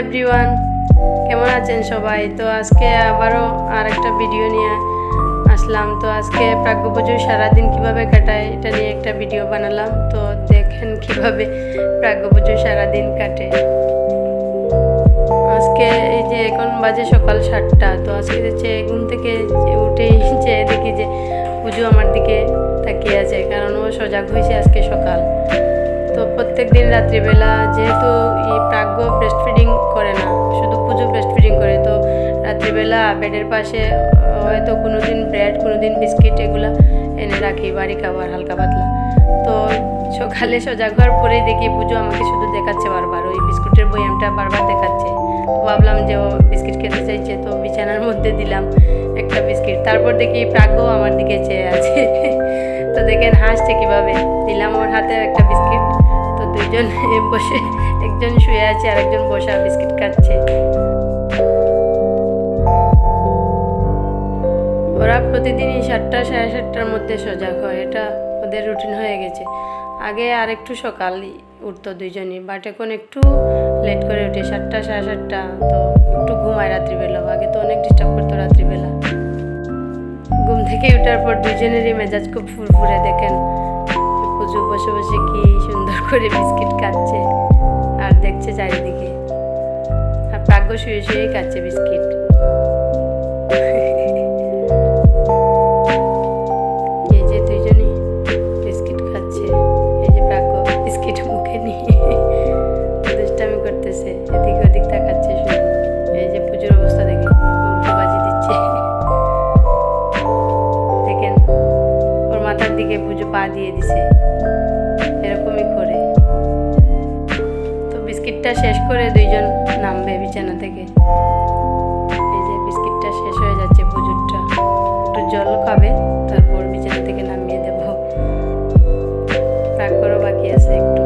Everyone, কেমন আছেন সবাই? তো আজকে আবারও আর একটা ভিডিও নিয়ে আসলাম। তো আজকে প্রাজ্ঞ পুজো সারাদিন কীভাবে কাটায় এটা নিয়ে একটা ভিডিও বানালাম। তো দেখেন কিভাবে প্রাজ্ঞ পুজো সারাদিন কাটে। আজকে এই যে এখন বাজে সকাল 7টা। তো আজকে ঘুম থেকে উঠেই চেয়ে দেখি যে পুজো আমার দিকে তাকিয়ে আছে, কারণ ও সজাগ হয়েছে আজকে সকাল। তো প্রত্যেক দিন রাত্রিবেলা যেহেতু এই প্রাজ্ঞ ব্রেস্ট ফিডিং করে না, শুধু পুজো ব্রেস্ট ফিডিং করে, তো রাত্রিবেলা বেডের পাশে হয়তো কোনো দিন ব্রেড, কোনো দিন বিস্কিট এগুলো এনে রাখি, বাড়ি খাবার হালকা পাতলা। তো সকালে সজাগ হওয়ার পরেই দেখি পুজো আমাকে শুধু দেখাচ্ছে বারবার, ওই বিস্কুটের বয়ামটা বারবার দেখাচ্ছে। তো ভাবলাম যে ও বিস্কিট খেতে চাইছে, তো বিছানার মধ্যে দিলাম একটা বিস্কিট। তারপর দেখি প্রাজ্ঞ আমার দিকে চেয়ে আছে। তো দেখেন হাসছে কীভাবে। দিলাম ওর হাতে একটা বিস্কিট। তো দুইজন বসে, একজন শুয়ে আছে আর একজন বসা বিস্কিট খাচ্ছে। ওরা প্রতিদিনই 7টা সাড়ে 7টার মধ্যে সজাগ হয়, এটা ওদের রুটিন হয়ে গেছে। আগে আর একটু সকাল উঠতো দুইজনই, বাট এখন একটু লেট করে উঠে 7টা সাড়ে 7টা। তো একটু ঘুমায় রাত্রিবেলা, আগে তো অনেক ডিস্টার্ব করতো রাত্রিবেলা। ঘুম থেকে ওঠার পর দুইজনেরই মেজাজ খুব ফুরফুরে। দেখেন পুজো বসে বসে কি সুন্দর করে বিস্কিট খাচ্ছে আর দেখছে চারিদিকে, আর প্রাজ্ঞ শুয়ে শুয়েই খাচ্ছে বিস্কিট। এই যে দুইজনই বিস্কিট খাচ্ছে, এই যে প্রাজ্ঞ বিস্কিট মুখে নিয়ে দুষ্টামি করতেছে, এদিক ওদিক তাকাচ্ছে শুধু। এই যে পুজোর অবস্থা দেখে উল্টো বাজি দিচ্ছে। দেখেন ওর মাথার দিকে পুজো পা দিয়ে দিছে, এরকমই করে। তো বিস্কিটটা শেষ করে দুইজন নামবে বিছানা থেকে। এই যে বিস্কিটটা শেষ হয়ে যাচ্ছে, পুজোরটা একটু জল খাবে, তারপর বিছানা থেকে নামিয়ে দেব। প্রাজ্ঞরও বাকি আছে একটু।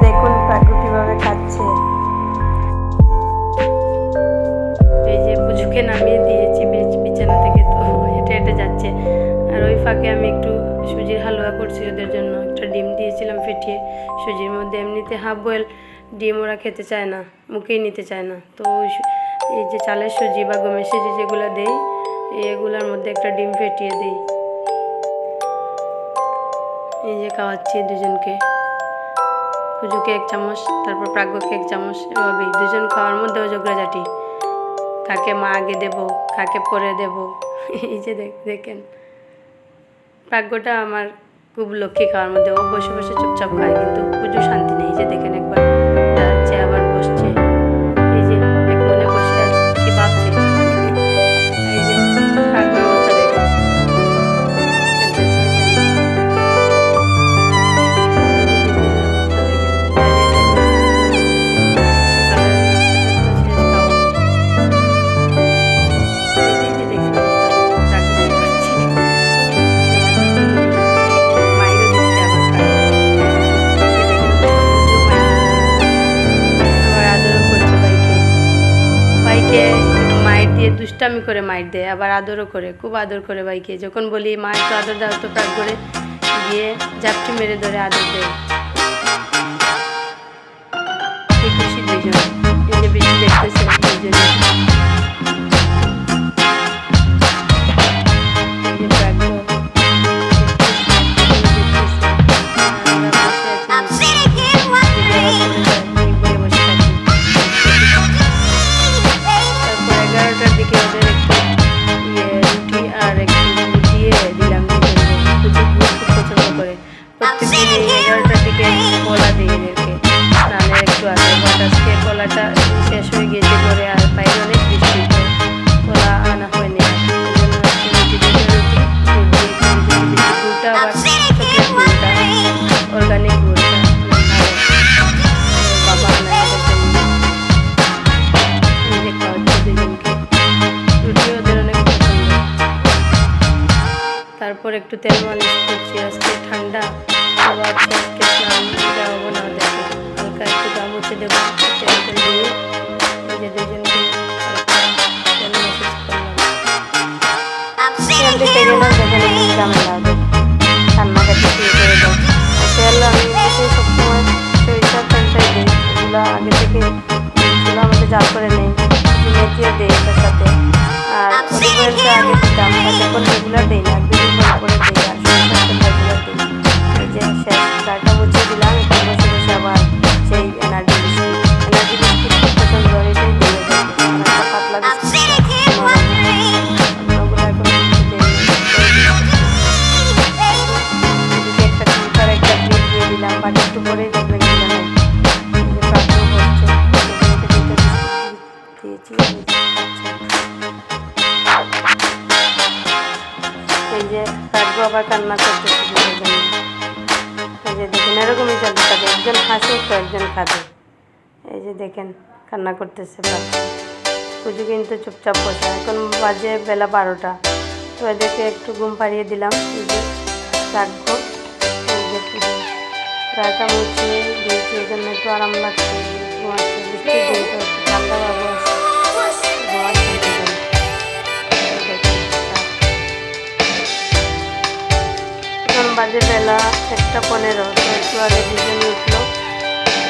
দেখুন প্রাজ্ঞ কিভাবে খাচ্ছে। এই যে পুজোকে নামিয়ে দিয়েছি বিছানা থেকে, তো হেঁটে হেঁটে যাচ্ছে। আর ওই ফাঁকে আমি একটু সুজির হালুয়া করছি ওদের জন্য। একটা ডিম দিয়েছিলাম ফেটিয়ে সুজির মধ্যে। এমনিতে হাফ বয়েল ডিম ওরা খেতে চায় না, মুখেই নিতে চায় না। তো এই যে চালের সুজি বা গমের সুজি যেগুলো দেই, এগুলোর মধ্যে একটা ডিম ফেটিয়ে দিই। এই যে খাওয়াচ্ছি দুজনকে, পুজোকে 1 চামচ, তারপর প্রাজ্ঞকে 1 চামচ। এভাবেই দুজন খাওয়ার মধ্যেও ঝগড়াঝাটি, কাকে মা আগে দেবো, কাকে পরে দেবো। এই যে দেখেন প্রাজ্ঞটা আমার খুব লক্ষ্মী খাওয়ার মধ্যে। ও বসে বসে চুপচাপ খায়, কিন্তু পুজো শান্তি নেই। এই যে দেখেন একবার দাঁড়াচ্ছে আবার বসছে, এই যে এক মনে বসে আছে, কি ভাবছে। এই যে প্রাজ্ঞর অবস্থা দেখেন, মায়ের দিয়ে দুষ্টামি করে মায়ের দেয়, আবার আদরও করে, খুব আদর করে ভাইকে। যখন বলি মা একটু আদর দাও, তো প্রাগ করে গিয়ে ঝাপটি মেরে ধরে আদর দেয়। এই খুশি দুইজন, এই যে বেশি দেখতেছে দুইজনে। কলাটা শেষ হয়ে গিয়েছে ঘরে, আর বাইরে অনেক বৃষ্টি, কলা আনা হয়নি। গুড়টা আবার চকলেট গুড়টা, অর্গানিক গুড়টা বাবা দেখা হচ্ছে দুজনকে। রুটি ওদের অনেক পছন্দ। তারপর একটু তেল মালিশ করছি, আজকে ঠান্ডা, আবার আজকে স্নান দেওয়াবো না ওদেরকে, হালকা একটু গা মুছে দেবো তেল তেল দিয়ে। এই যে দুজনকে তেল ম্যাসেজ করলাম। তেল দিতে গেলেও যেখানে ঝামেলা হবে, কান্নাকাটি শুরু করে দেয়। তেল আমি সবসময় জাল করে নেই, কিছু মেথিও দিই এটার সাথে। আর অলিভ অয়েলটা আগে দিতাম, এখন রেগুলার দিই না, 1-2 দিন পরে দিই। আর সরষের রেগুলার দিই। এই যে শেষ চাটা মুছিয়ে দিলাম। এখন বসে বসে আবার সেই এনার্জি বিস্কিট খুব পছন্দ, এটাই দিয়ে যাবে। একটা পাতলা বিস্কিট ওগুলো এখন একটা কুকার একটা প্লেট দিয়ে দিলাম। বাট একটু পরেই দেখবেন কিনা নাই দিয়েছি। এই যে কাটবো আবার কান্না করতেছে দুটোর জন্য। এই যে দেখেন এরকমই চলতে থাকে, একজন হাসে তো একজন কাঁদে। এই যে দেখেন কান্না করতেছে। পুজো কিন্তু চুপচাপ বসে। এখন বাজে বেলা 12টা। তো এদেরকে একটু ঘুম পাড়িয়ে দিলাম। এই যে রাখবো, এই যে পুজো রাটা মুছিয়ে দিয়েছি, এই জন্য একটু আরাম লাগছে। ঘুমাচ্ছে, বৃষ্টি দিন তো একটু ঠান্ডা ভাবও আছে, ঘুমাচ্ছে দুজন। এখন বাজে বেলা 1:15। তো একটু আগে দুজনে উঠলো,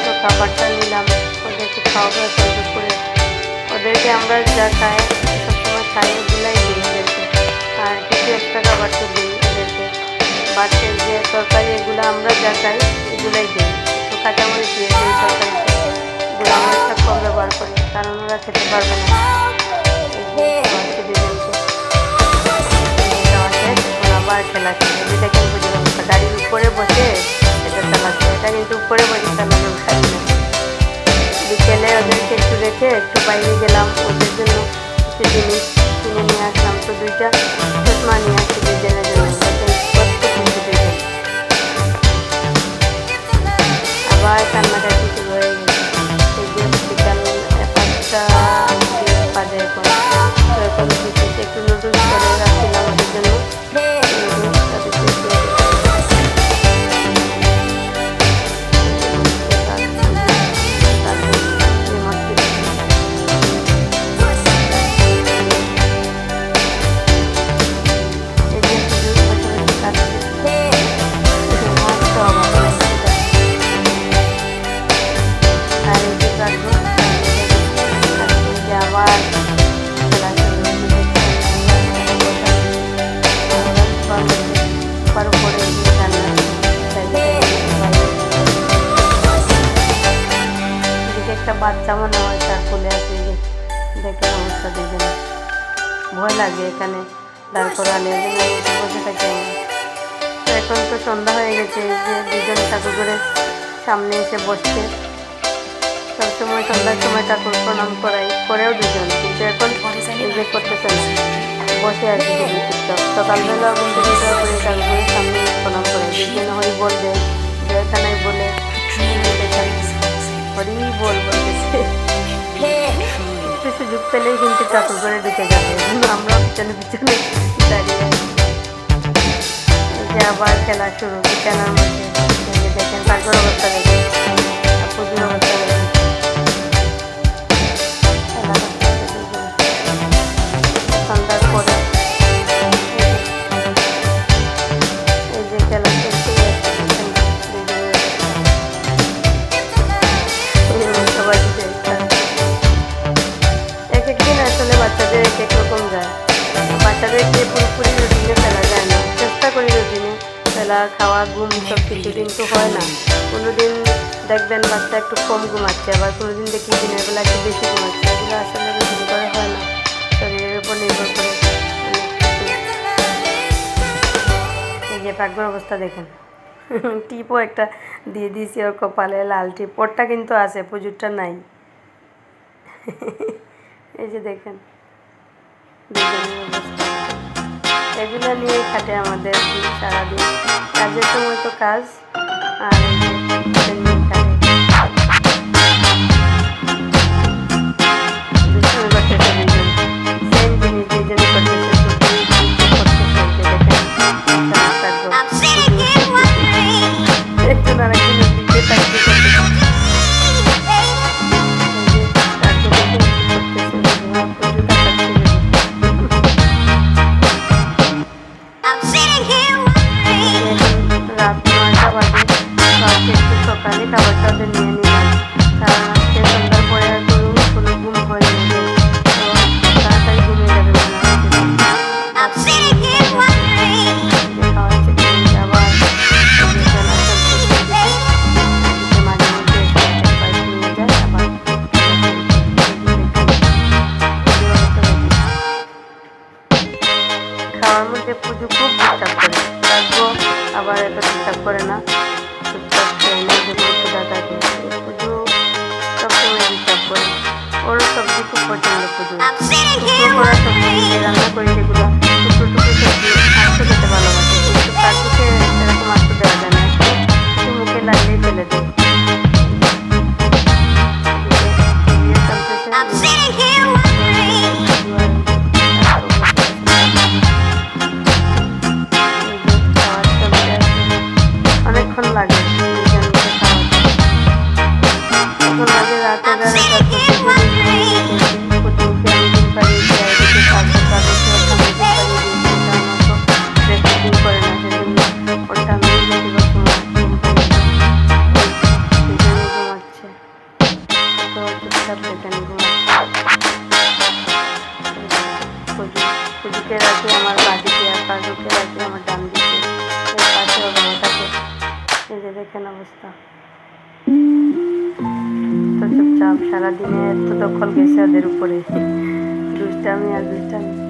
তো খাবারটা নিলাম, ওদেরকে খাওয়াবো এখন দুপুরে। ওদেরকে আমরা যা খাই সবসময় খাই ওগুলাই দিই ওদেরকে, আর কিছু একটা খাবার তো দিই ওদেরকে। বাট যে তরকারি এগুলো আমরা যা খাই এগুলাই দিই। একটু কাঁচামরিচ দিয়ে দিই তরকারিতে, গুঁড়ামরিচটা কম ব্যবহার করি, কারণ ওরা খেতে পারবে না। আবার খেলা খেলে দেখেন বুঝে অবস্থা, গাড়ির উপরে বসে এটা চালাচ্ছে। এটা কিন্তু উপরে বসে চালানোর কাজ না। বিকেলে ওদেরকে একটু রেখে একটু বাইরে গেলাম, ওদের জন্য কিছু জিনিস কিনে নিয়ে আসলাম। তো 2টা চশমা নিয়ে আসছি দুজনের জন্য, আবার কান্নাকাটি শুরু হয়ে গেছে। এই যে বিকাল 5টা বাজে এখন। তো এখন একটু নুডলস করে রাখছিলাম ওদের জন্য। বাচ্চা মনে হয় তার কোলে আছে, দেখেন অবস্থা দুজনে। ভয় লাগে এখানে দাঁড় করালে, বসে থাকি আমি। তো এখন তো সন্ধ্যা হয়ে গেছে, এই যে দুজন ঠাকুরের সামনে এসে বসছে। সবসময় সন্ধ্যার সময় ঠাকুর প্রণাম করাই, করেও দুজন, কিন্তু এখন এই যে করতেছে না, বসে আছে খুবই চুপচাপ। সকালবেলা কিন্তু করে ঠাকুরের সামনে প্রণাম করাই, দুজন হরি বলবে, জয়খানাই বলে, হরি বল বলতেছে। একটু সুযোগ পেলেই কিন্তু ঠাকুর করে ঢুকে যাবে, আমরা পিছনে পিছনে দাঁড়িয়ে। এই যে আবার খেলা শুরু বিছানার মধ্যে। দেখেন ঠাকুর অবস্থা দেখেন, পুজোর অবস্থা দেখেন। সন্ধ্যার পরে এই যে খেলা চলতে একদিন আসলে বাচ্চাদের এক রকম যায়। বাচ্চাদেরকে পুরোপুরি রুটিনে ফেলা যায় না, চেষ্টা করি রুটিনে ফেলা, খাওয়া, ঘুম সব কিছু, কিন্তু হয় না। কোনো দিন দেখবেন বাচ্চা একটু কম ঘুমাচ্ছে, আবার কোনো দিন দেখি দিনের বেলা একটু বেশি ঘুমাচ্ছে। এগুলো আসলে রুটিন করে হয় না, শরীরের উপর নির্ভর করে। এই যে ভাগ্যের অবস্থা দেখেন, টিপও একটা দিয়ে দিয়েছি ওর কপালে, লাল টিপ। ওরটা কিন্তু আছে, পুজোরটা নাই। এই যে দেখেন এগুলো নিয়ে খাটে আমাদের সারাদিন। কাজের সময় তো কাজ, আর নিয়ে খাটে। সেম জিনিস দুজনে করতেছে, একটু না একজনের দিকে তাকিয়ে করতেছে। রাত 9টা বাজে, খাওয়ার মধ্যে পুজো খুব ডিস্টার্ব করে, রাখবো আবার এত ডিস্টার্ব করে না, চুপচাপ খেয়ে নেয় যখন ক্ষুধা থাকে। পুজো সবসময় ডিস্টার্ব করে, ওর সবজি খুব পছন্দ পুজো। টুকরো করা সবজি যে রান্না করি সেগুলো টুকরো টুকরো সবজি আস্ত খেতে ভালোবাসে, কিন্তু কাকুকে এরকম আস্ত দেওয়া যায় না, একটু মুখে লাগলেই ফেলে দেয়। অনেকক্ষণ লাগে তখন লাগে রাতে বেলা করে না, সেজন্য ওটা আমি ঘুমাচ্ছে, তো চুপচাপ সেখানে পুজোকে রাখি আমার বাড়িতে, আর কাকুকে রাখি আমার ডান দিকে, এর পাশে ওর বাবা থাকে। এই যে দেখেন অবস্থা, তো চুপচাপ সারাদিনে এত দখল গেছে ওদের উপরে, দুষ্টামি আর দুষ্টামি।